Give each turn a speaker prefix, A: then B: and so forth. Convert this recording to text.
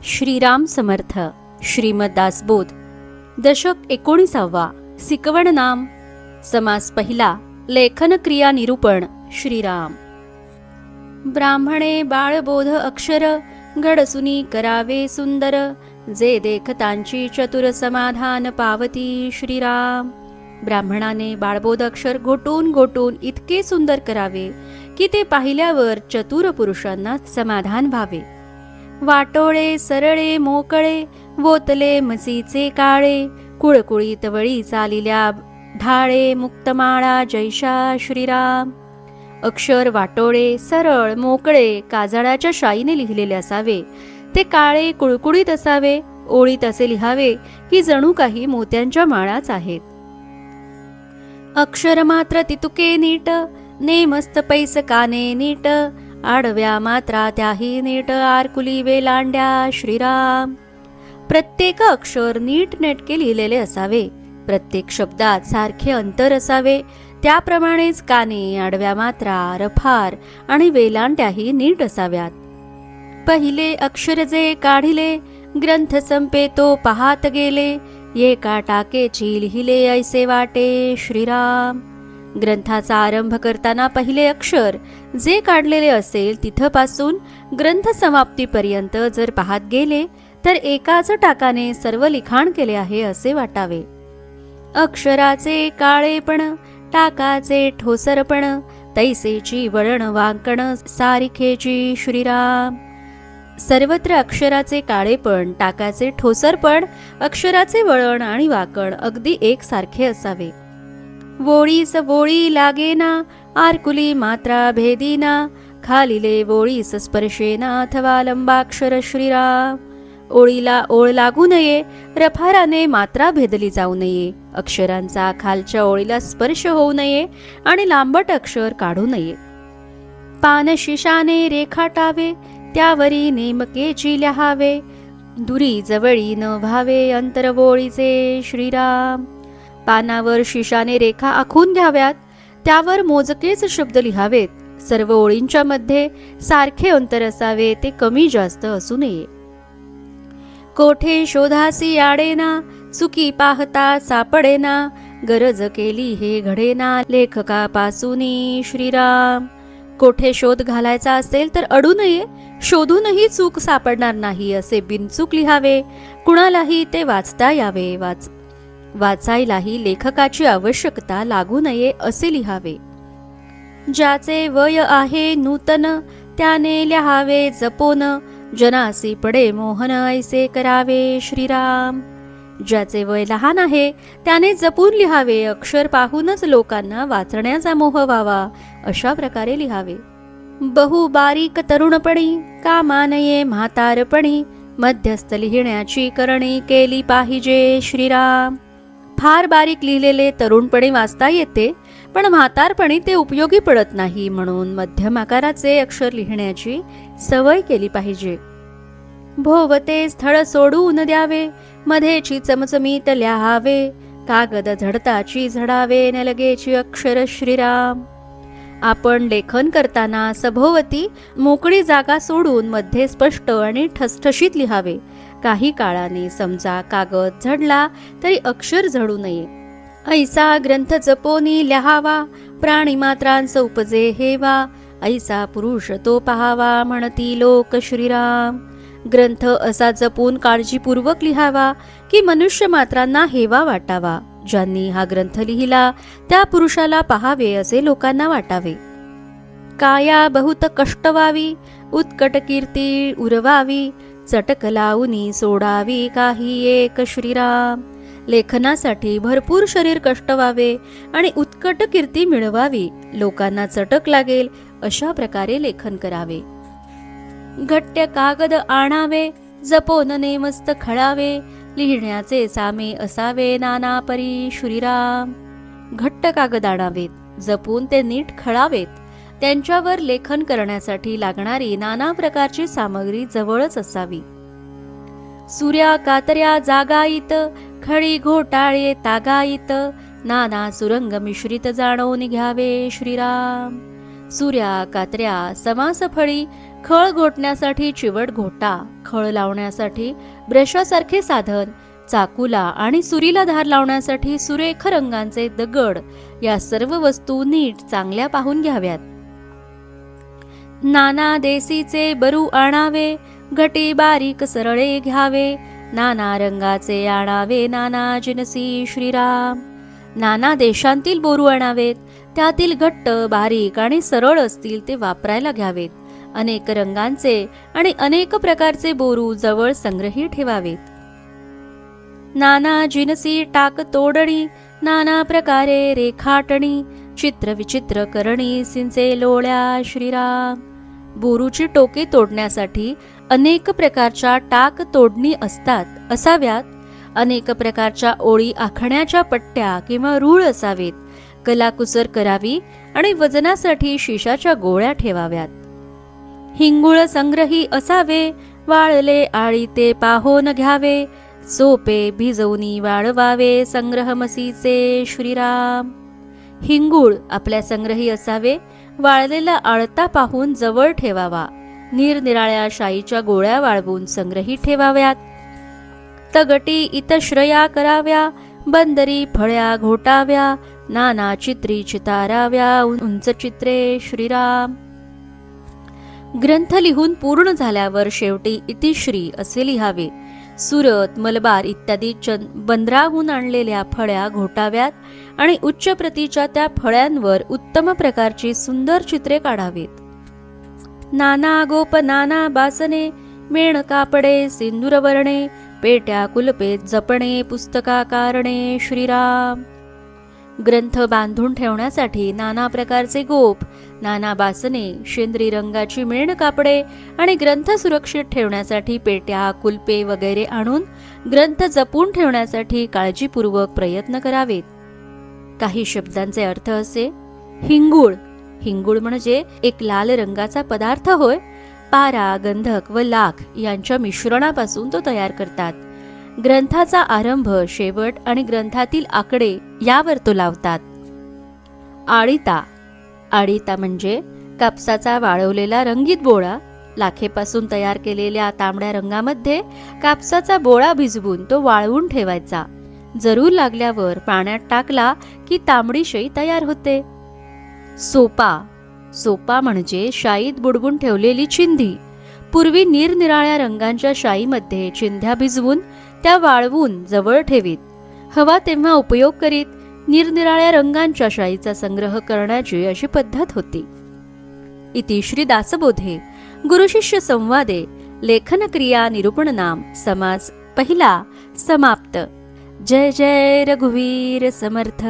A: श्रीराम समर्थ. श्रीमद दासबोध. दशक 19. सिकवण नाम. समास पहिला. लेखन क्रिया निरूपण. श्रीराम. ब्राह्मणे बाळबोध अक्षर, घडसुनी करावे सुंदर, जे देखतांची चतुर समाधान पावती. श्रीराम. ब्राह्मणाने बाळबोध अक्षर घोटून घोटून इतके सुंदर करावे की ते पाहिल्यावर चतुर पुरुषांना समाधान व्हावे. वाटोळे सरळे मोकळे, वोतले मसीचे काळे, कुळकुळीत वळी चालिल्या ढाळे, मुक्तमाळा जैशा. श्रीराम. अक्षर वाटोळे सरळ मोकळे काजळाच्या शाईने लिहिलेले असावे. ते काळे कुळकुळीत असावे. ओळीत असे लिहावे की जणू काही मोत्यांच्या माळाच आहेत. अक्षर मात्र तितुके नीट, नेमस्त पैस काने नीट, आडव्या मात्रा त्याही नीट, आरकुली वेलांड्या. श्रीराम. प्रत्येक अक्षर नीट नेटके लिहिलेले असावे. प्रत्येक शब्दात सारखे अंतर असावे. त्याप्रमाणेच काने, आडव्या मात्रा, रफार आणि वेलांड्याही नीट असाव्यात. पहिले अक्षर जे काढिले, ग्रंथ संपे तो पाहात गेले, एका टाकेची लिहिले ऐसे वाटे. श्रीराम. ग्रंथाचा आरंभ करताना पहिले अक्षर जे काढलेले असेल तिथपासून ग्रंथ समाप्तीपर्यंत जर पाहत गेले तर एकाच टाकाने सर्व लिखाण केले आहे असे वाटावे. अक्षराचे काळेपण, टाकाचे ठोसरपण, तैसेची वळण वांकण सारिखेची. श्रीराम. सर्वत्र अक्षराचे काळेपण, टाकाचे ठोसरपण, अक्षराचे वळण आणि वाकण अगदी एकसारखे असावे. वोळीस वोळी लागेना, आरकुली मात्रा भेदीना, खालिले वोळीस स्पर्शेना अथवा लंबाक्षर. श्रीराम. ओळीला ओळ लागू नये, रफाराने मात्रा भेदली जाऊ नये, अक्षरांचा खालच्या ओळीला स्पर्श होऊ नये आणि लांबट अक्षर काढू नये. पानशिशाने रेखाटावे, त्यावरी नेमकेची लिहावे, दुरी जवळी न व्हावे अंतरवोळीचे. श्रीराम. पानावर शिशाने रेखा आखून घ्याव्यात, त्यावर मोजकेच शब्द लिहावेत. सर्व ओळींच्या मध्ये सारखे अंतर असावे, ते कमी जास्त असू नये. कोठे शोधासी आडेना, चुकी पाहता सापडेना, गरज केली हे घडेना लेखकापासूनी. श्रीराम. कोठे शोध घालायचा असेल तर अडू नये, शोधूनही चूक सापडणार नाही असे बिनचूक लिहावे. कुणालाही ते वाचता यावे, वाचायलाही लेखकाची आवश्यकता लागू नये असे लिहावे. ज्याचे वय आहे नूतन, त्याने लिहावे जपोन, जनासी पडे मोहन ऐसे करावे. श्रीराम. ज्याचे वय लहान आहे त्याने जपून लिहावे, अक्षर पाहूनच लोकांना वाचण्याचा मोह व्हावा अशा प्रकारे लिहावे. बहु बारीक तरुणपणी, कामा नये म्हातारपणी, मध्यस्थ लिहिण्याची करणी केली पाहिजे. श्रीराम. फार बारीक लिहिलेले तरुणपणी वाचता येते, पण म्हातारपणी ते उपयोगी पडत नाही, म्हणून मध्यम आकाराचे अक्षर लिहिण्याची सवय केली पाहिजे. भोवते स्थळ सोडून द्यावे, मध्येची चमचमीत लिहावे, कागद झडताची झडावे न लगेची अक्षर. श्रीराम. आपण लेखन करताना सभोवती मोकळी जागा सोडून मध्ये स्पष्ट आणि ठसठशीत लिहावे. काही काळाने समजा कागद झडला तरी अक्षर झडू नये. ऐसा ग्रंथ जपोनी लिहावा, प्राणीमात्रांस उपजे हेवा, ऐसा पुरुष तो पहावा म्हणती लोक. श्रीराम. ग्रंथ असा जपून काळजीपूर्वक लिहावा की मनुष्य मात्रांना हेवा वाटावा. ज्यांनी हा ग्रंथ लिहिला त्या पुरुषाला पहावे असे लोकांना वाटावे. काया बहुत कष्ट व्हावी, उत्कट कीर्ती उरवावी, चटक लावूनी सोडावी काही एक. श्रीराम. लेखनासाठी भरपूर शरीर कष्ट व्हावे आणि उत्कट कीर्ती मिळवावी, लोकांना चटक लागेल अशा प्रकारे लेखन करावे. घट्ट कागद आणावे, जपोन नेमस्त खळावे, लिहिण्याचे सामे असावे नाना परी. श्रीराम. घट्ट कागद आणावेत, जपून ते नीट खळावेत. त्यांच्यावर लेखन करण्यासाठी लागणारी नाना प्रकारची सामग्री जवळच असावी. सूर्या कातऱ्या जागायित, खळी घोटाळे तागायित, नाना सुरंग मिश्रित जाणवून घ्यावे. श्रीराम. सूर्या कात्र्या समास फळी खळ घोटण्यासाठी चिवट घोटा, खळ लावण्यासाठी ब्रशासारखे साधन, चाकूला आणि सुरीला धार लावण्यासाठी सुरेख रंगांचे दगड, या सर्व वस्तू नीट चांगल्या पाहून घ्याव्यात. नाना देसीचे बरू आणावे, घटी बारीक सरळे घ्यावे, नाना रंगाचे आणावे नाना जिनसी श्रीराम. नाना देशांतील बोरू आणावेत, त्यातील घट्ट बारीक आणि सरळ असतील ते वापरायला घ्यावेत. अनेक रंगांचे आणि अनेक प्रकारचे बोरू जवळ संग्रही ठेवावेत. नाना जिनसी टाक तोडणी, नाना प्रकारे रेखाटणी, चित्र विचित्र करणी सिंचे लोळ्या श्रीराम. बोरूची टोके तोडण्यासाठी अनेक प्रकारच्या टाक तोडणी असाव्यात. अनेक प्रकारच्या ओळी आखण्याच्या पट्ट्या किंवा रूळ असावेत. कलाकुसर करावी आणि वजनासाठी शिशाच्या गोळ्या ठेवाव्यात. हिंगुळ संग्रही असावे, वाळले आळी ते पाहोन घ्यावे, सोपे भिजवणी वाळवावे संग्रह मसीचे श्रीराम. हिंगुळ आपल्या संग्रही असावे, वाळलेला आळता पाहून जवळ ठेवावा. निरनिराळ्या शाईच्या गोळ्या वाळवून संग्रही ठेवाव्यात. तगटी इतश्रया कराव्या, बंदरी फळ्या घोटाव्या, नाना चित्री चिताराव्या उंच चित्रे श्रीराम. ग्रंथ लिहून पूर्ण झाल्यावर शेवटी इतिश्री असे लिहावे. सुरत, मलबार इत्यादी बंदराहून आणलेल्या फळ्या घोटाव्यात आणि उच्च प्रतीच्या त्या फळ्यांवर उत्तम प्रकारची सुंदर चित्रे काढावीत. नाना गोप नाना बासने, मेण कापडे सिंदूर वर्णे, पेट्या कुलपे जपणे पुस्तका कारणे श्रीराम. ग्रंथ बांधून ठेवण्यासाठी नाना प्रकारचे गोप, नाना बासने, शेंद्री रंगाची मेण कापडे आणि ग्रंथ सुरक्षित ठेवण्यासाठी पेट्या कुलपे वगैरे आणून ग्रंथ जपून ठेवण्यासाठी काळजीपूर्वक प्रयत्न करावेत. काही शब्दांचे अर्थ असे. हिंगुळ, हिंगुळ म्हणजे एक लाल रंगाचा पदार्थ होय. पारा, गंधक व लाख यांच्या मिश्रणापासून तो तयार करतात. ग्रंथाचा आरंभ, शेवट आणि ग्रंथातील आकडे यावर तो लावतात. आळीता, आळीता म्हणजे कापसाचा वाळवलेला रंगीत बोळा. लाखेपासून तयार केलेल्या तांबड्या रंगामध्ये कापसाचा बोळा भिजवून तो वाळवून ठेवायचा. जरूर लागल्यावर पाण्यात टाकला की तांबडी शाई तयार होते. सोपा, सोपा म्हणजे शाईत बुडवून ठेवलेली चिंधी. पूर्वी निरनिराळ्या रंगांच्या शाईमध्ये चिंध्या भिजवून त्या वाळवून जवळ ठेवीत. हवा तेव्हा उपयोग करीत निरनिराळ्या रंगांच्या शाईचा संग्रह करण्याची अशी पद्धत होती. इति श्री दासबोधे गुरुशिष्य संवादे लेखन क्रिया निरूपण नाम समास पहिला समाप्त. जय जय रघुवीर समर्थ.